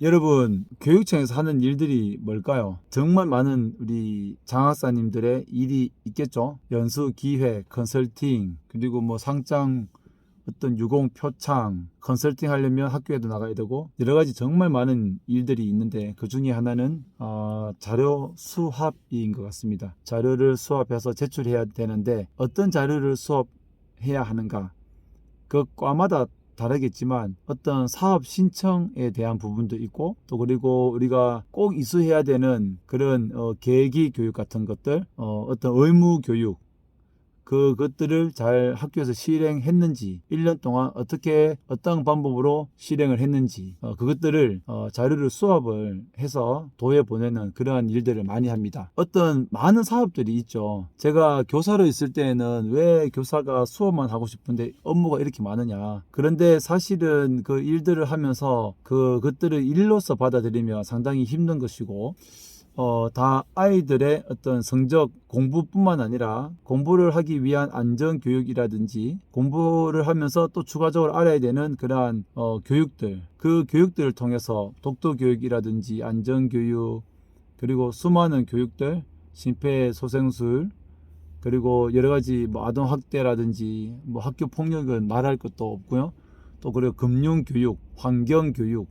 여러분, 교육청에서 하는 일들이 뭘까요? 정말 많은 우리 장학사님들의 일이 있겠죠. 연수, 기획, 컨설팅, 그리고 뭐 상장, 어떤 유공 표창, 컨설팅 하려면 학교에도 나가야 되고 여러 가지 정말 많은 일들이 있는데 그 중에 하나는 자료 수합인 것 같습니다. 자료를 수합해서 제출해야 되는데 어떤 자료를 수합해야 하는가? 그 과마다 다르겠지만 어떤 사업 신청에 대한 부분도 있고 또 그리고 우리가 꼭 이수해야 되는 그런 계기 교육 같은 것들, 어떤 의무 교육, 그것들을 잘 학교에서 실행했는지, 1년 동안 어떻게 어떤 방법으로 실행을 했는지, 그것들을 자료를 수합을 해서 도에 보내는 그러한 일들을 많이 합니다. 어떤 많은 사업들이 있죠. 제가 교사로 있을 때는 왜 교사가 수업만 하고 싶은데 업무가 이렇게 많으냐. 그런데 사실은 그 일들을 하면서 그것들을 일로서 받아들이면 상당히 힘든 것이고, 다 아이들의 어떤 성적, 공부뿐만 아니라 공부를 하기 위한 안전교육이라든지 공부를 하면서 또 추가적으로 알아야 되는 그러한 교육들, 그 교육들을 통해서 독도교육이라든지 안전교육, 그리고 수많은 교육들, 심폐소생술, 그리고 여러 가지 뭐 아동학대라든지 뭐 학교폭력은 말할 것도 없고요. 또 그리고 금융교육, 환경교육,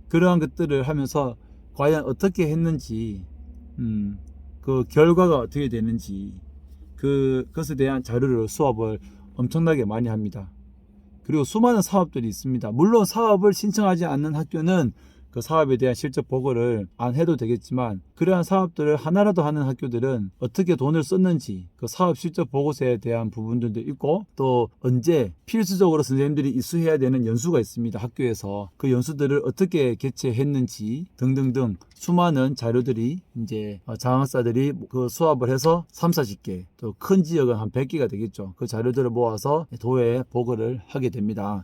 그러한 것들을 하면서 과연 어떻게 했는지, 그 결과가 어떻게 되는지, 그것에 대한 자료를 수업을 엄청나게 많이 합니다. 그리고 수많은 사업들이 있습니다. 물론 사업을 신청하지 않는 학교는 그 사업에 대한 실적 보고를 안 해도 되겠지만 그러한 사업들을 하나라도 하는 학교들은 어떻게 돈을 썼는지 그 사업 실적 보고서에 대한 부분들도 있고 또 언제 필수적으로 선생님들이 이수해야 되는 연수가 있습니다. 학교에서 그 연수들을 어떻게 개최했는지 등등등 수많은 자료들이 이제 장학사들이 그 수합을 해서 3, 40개 또 큰 지역은 한 100개가 되겠죠. 그 자료들을 모아서 도에 보고를 하게 됩니다.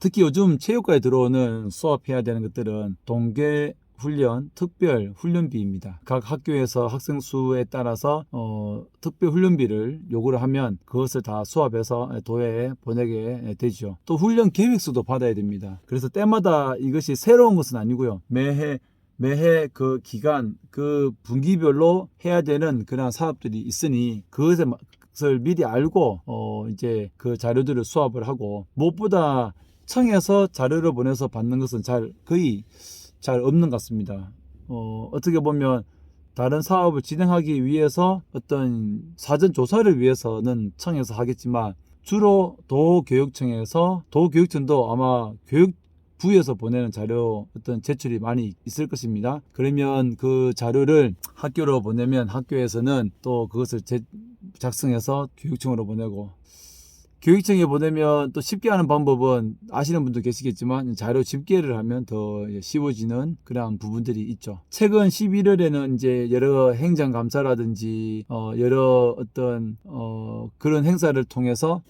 특히 요즘 체육과에 들어오는 수업해야 되는 것들은 동계 훈련, 특별 훈련비입니다. 각 학교에서 학생 수에 따라서 특별 훈련비를 요구를 하면 그것을 다 수합해서 도에 보내게 되죠. 또 훈련 계획서도 받아야 됩니다. 그래서 때마다 이것이 새로운 것은 아니고요. 매해 그 기간, 그 분기별로 해야 되는 그런 사업들이 있으니 그것을 미리 알고 이제 그 자료들을 수합을 하고 무엇보다 청에서 자료를 보내서 받는 것은 거의 잘 없는 것 같습니다. 어떻게 보면 다른 사업을 진행하기 위해서 어떤 사전 조사를 위해서는 청에서 하겠지만 주로 도교육청도 아마 교육부에서 보내는 자료 어떤 제출이 많이 있을 것입니다. 그러면 그 자료를 학교로 보내면 학교에서는 또 그것을 작성해서 교육청으로 보내고 교육청에 보내면 또 쉽게 하는 방법은 아시는 분도 계시겠지만 자료 집계를 하면 더 쉬워지는 그런 부분들이 있죠. 최근 11월에는 이제 여러 행정감사라든지 여러 어떤 그런 행사를 통해서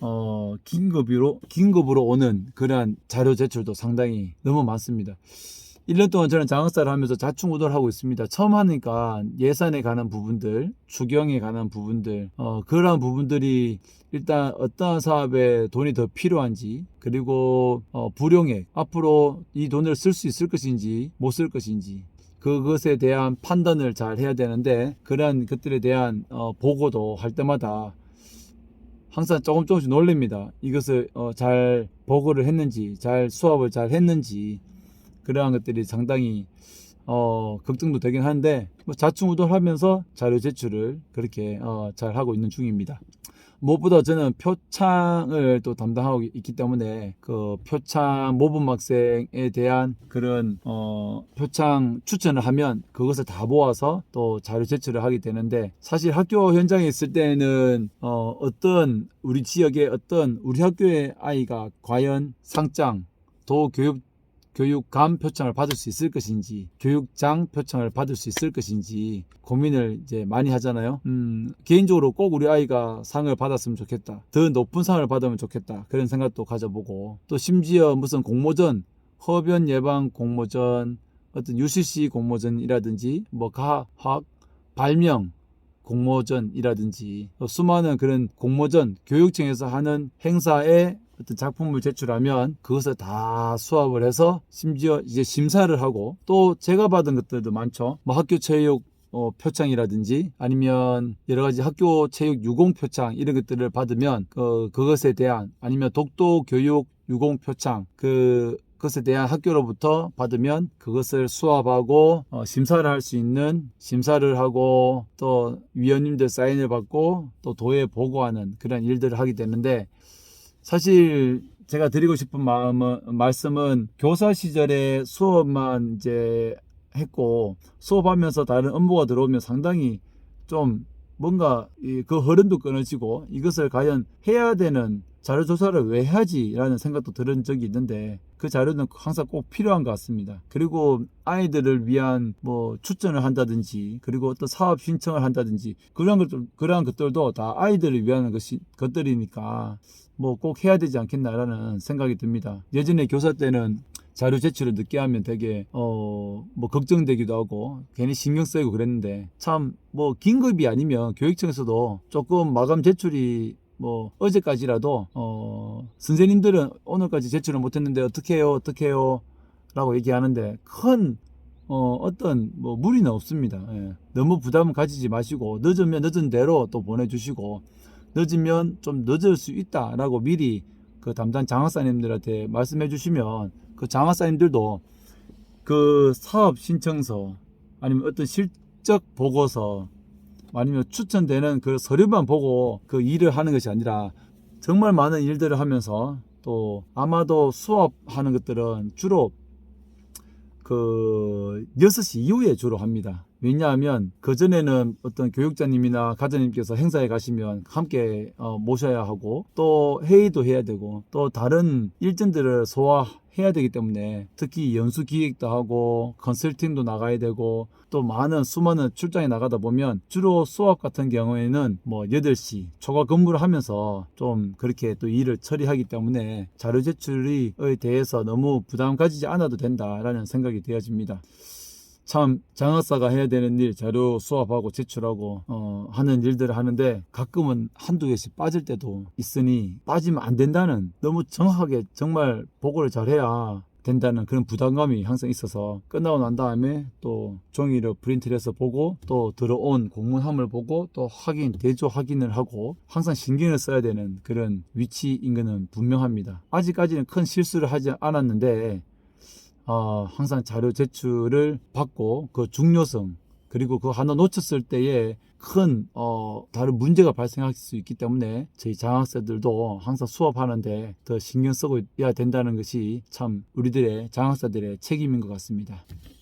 긴급으로 오는 그러한 자료 제출도 상당히 너무 많습니다. 1년 동안 저는 장학사를 하면서 자충우돌 하고 있습니다. 처음 하니까 예산에 관한 부분들, 추경에 관한 부분들, 그러한 부분들이 일단 어떠한 사업에 돈이 더 필요한지, 그리고 불용액, 앞으로 이 돈을 쓸 수 있을 것인지, 못 쓸 것인지, 그것에 대한 판단을 잘 해야 되는데, 그러한 것들에 대한 보고도 할 때마다 항상 조금씩 놀랍니다. 이것을 잘 보고를 했는지, 잘 수업을 잘 했는지, 그러한 것들이 상당히 걱정도 되긴 하는데 뭐 자충우돌하면서 자료 제출을 그렇게 잘 하고 있는 중입니다. 무엇보다 저는 표창을 또 담당하고 있기 때문에 그 표창 모범 학생에 대한 그런 표창 추천을 하면 그것을 다 모아서 또 자료 제출을 하게 되는데 사실 학교 현장에 있을 때는 어떤 우리 지역의 어떤 우리 학교의 아이가 과연 상장 교육감 표창을 받을 수 있을 것인지 교육장 표창을 받을 수 있을 것인지 고민을 이제 많이 하잖아요. 개인적으로 꼭 우리 아이가 상을 받았으면 좋겠다, 더 높은 상을 받으면 좋겠다, 그런 생각도 가져보고 또 심지어 무슨 공모전, 허변 예방 공모전, 어떤 UCC 공모전이라든지 뭐 과학 발명 공모전이라든지 수많은 그런 공모전, 교육청에서 하는 행사에 어떤 작품을 제출하면 그것을 다 수합을 해서 심지어 이제 심사를 하고, 또 제가 받은 것들도 많죠. 뭐 학교 체육 표창이라든지 아니면 여러 가지 학교 체육 유공 표창 이런 것들을 받으면 그것에 대한, 아니면 독도 교육 유공 표창 그것에 대한 학교로부터 받으면 그것을 수합하고 심사를 할 수 있는, 심사를 하고 또 위원님들 사인을 받고 또 도에 보고하는 그런 일들을 하게 되는데, 사실 제가 드리고 싶은 말씀은 교사 시절에 수업만 이제 했고 수업하면서 다른 업무가 들어오면 상당히 좀 뭔가 그 흐름도 끊어지고 이것을 과연 해야 되는 자료 조사를 왜 하지? 라는 생각도 들은 적이 있는데, 그 자료는 항상 꼭 필요한 것 같습니다. 그리고 아이들을 위한 뭐 추천을 한다든지, 그리고 어떤 사업 신청을 한다든지, 그러한 것들도 다 아이들을 위한 것들이니까 뭐 꼭 해야 되지 않겠나라는 생각이 듭니다. 예전에 교사 때는 자료 제출을 늦게 하면 되게 뭐 걱정되기도 하고 괜히 신경 쓰이고 그랬는데, 참 뭐 긴급이 아니면 교육청에서도 조금 마감 제출이 뭐 어제까지라도 선생님들은 오늘까지 제출을 못했는데 어떻게 해요 라고 얘기하는데, 큰 어떤 뭐 무리는 없습니다. 예. 너무 부담을 가지지 마시고 늦으면 늦은 대로 또 보내주시고, 늦으면 좀 늦을 수 있다라고 미리 그 담당 장학사님들한테 말씀해 주시면 그 장학사님들도 그 사업 신청서 아니면 어떤 실적 보고서 아니면 추천되는 그 서류만 보고 그 일을 하는 것이 아니라 정말 많은 일들을 하면서, 또 아마도 수업하는 것들은 주로 그 6시 이후에 주로 합니다. 왜냐하면 그전에는 어떤 교육자님이나 가장님께서 행사에 가시면 함께 모셔야 하고, 또 회의도 해야 되고, 또 다른 일정들을 소화해야 되기 때문에, 특히 연수 기획도 하고 컨설팅도 나가야 되고, 또 수많은 출장에 나가다 보면 주로 수업 같은 경우에는 뭐 8시 초과 근무를 하면서 좀 그렇게 또 일을 처리하기 때문에 자료 제출에 대해서 너무 부담 가지지 않아도 된다라는 생각이 되어집니다. 참 장학사가 해야 되는 일, 자료 수합하고 제출하고 하는 일들을 하는데 가끔은 한두 개씩 빠질 때도 있으니, 빠지면 안 된다는, 너무 정확하게 정말 보고를 잘해야 된다는 그런 부담감이 항상 있어서, 끝나고 난 다음에 또 종이로 프린트를 해서 보고, 또 들어온 공문함을 보고 또 대조 확인을 하고, 항상 신경을 써야 되는 그런 위치인 것은 분명합니다. 아직까지는 큰 실수를 하지 않았는데 항상 자료 제출을 받고 그 중요성, 그리고 그 하나 놓쳤을 때에 큰 다른 문제가 발생할 수 있기 때문에 저희 장학사들도 항상 수업하는데 더 신경 쓰고 해야 된다는 것이 참 우리들의 장학사들의 책임인 것 같습니다.